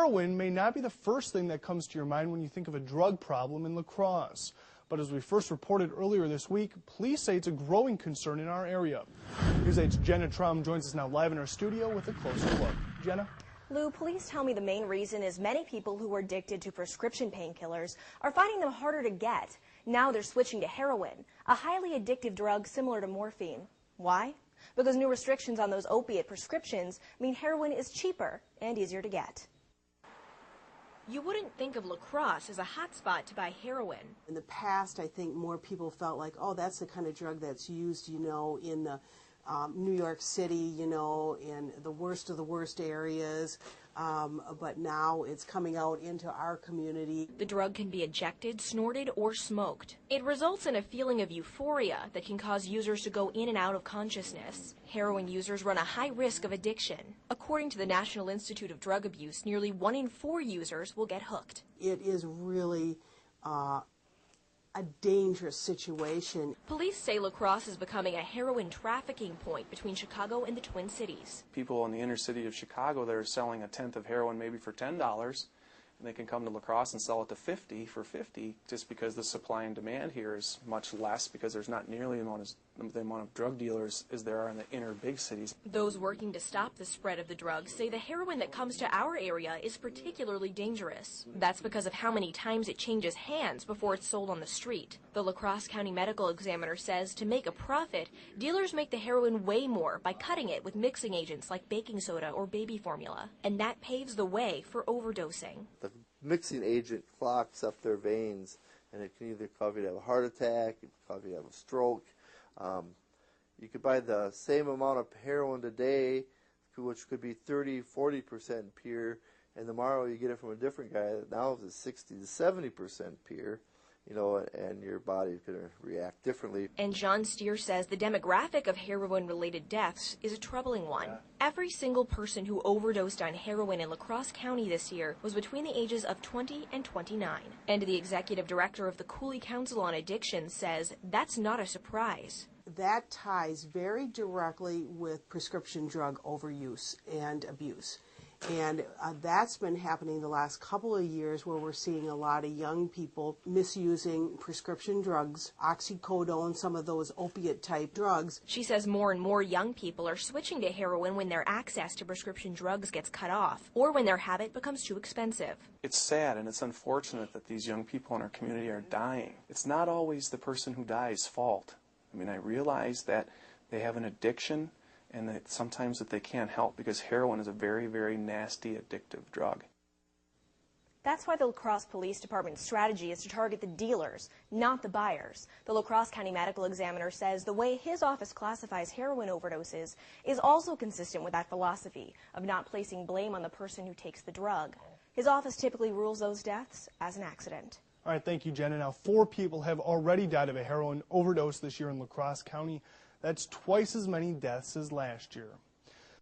Heroin may not be the first thing that comes to your mind when you think of a drug problem in La Crosse. But as we first reported earlier this week, police say it's a growing concern in our area. News 8's Jenna Troum joins us now live in our studio with a closer look. Jenna? Lou, police tell me the main reason is many people who are addicted to prescription painkillers are finding them harder to get. Now they're switching to heroin, a highly addictive drug similar to morphine. Why? Because new restrictions on those opiate prescriptions mean heroin is cheaper and easier to get. You wouldn't think of La Crosse as a hotspot to buy heroin. In the past, I think more people felt like, oh, that's the kind of drug that's used, in the New York City, in the worst of the worst areas. But now it's coming out into our community. The drug can be injected, snorted, or smoked. It results in a feeling of euphoria that can cause users to go in and out of consciousness. Heroin users run a high risk of addiction. According to the National Institute of Drug Abuse, nearly 1 in 4 users will get hooked. It is really a dangerous situation. Police say La Crosse is becoming a heroin trafficking point between Chicago and the Twin Cities. People in the inner city of Chicago that are selling a tenth of heroin maybe for $10, and they can come to La Crosse and sell it to $50 for $50 just because the supply and demand here is much less because there's not nearly the amount of drug dealers as there are in the inner big cities. Those working to stop the spread of the drug say the heroin that comes to our area is particularly dangerous. That's because of how many times it changes hands before it's sold on the street. The La Crosse County Medical Examiner says to make a profit, dealers make the heroin way more by cutting it with mixing agents like baking soda or baby formula. And that paves the way for overdosing. The mixing agent clogs up their veins, and it can either cause you to have a heart attack, it can cause you to have a stroke. You could buy the same amount of heroin today, which could be 30-40% pure, and tomorrow you get it from a different guy that now is 60 to 70% pure, and your body's going to react differently. And John Steer says the demographic of heroin-related deaths is a troubling one. Every single person who overdosed on heroin in La Crosse County this year was between the ages of 20 and 29. And the executive director of the Cooley Council on Addiction says that's not a surprise. That ties very directly with prescription drug overuse and abuse. And that's been happening the last couple of years where we're seeing a lot of young people misusing prescription drugs, oxycodone, some of those opiate-type drugs. She says more and more young people are switching to heroin when their access to prescription drugs gets cut off or when their habit becomes too expensive. It's sad and it's unfortunate that these young people in our community are dying. It's not always the person who dies' fault. I realize that they have an addiction and that sometimes that they can't help because heroin is a very, very nasty, addictive drug. That's why the La Crosse Police Department's strategy is to target the dealers, not the buyers. The La Crosse County Medical Examiner says the way his office classifies heroin overdoses is also consistent with that philosophy of not placing blame on the person who takes the drug. His office typically rules those deaths as an accident. All right, thank you, Jenna. Now, 4 people have already died of a heroin overdose this year in La Crosse County. That's twice as many deaths as last year.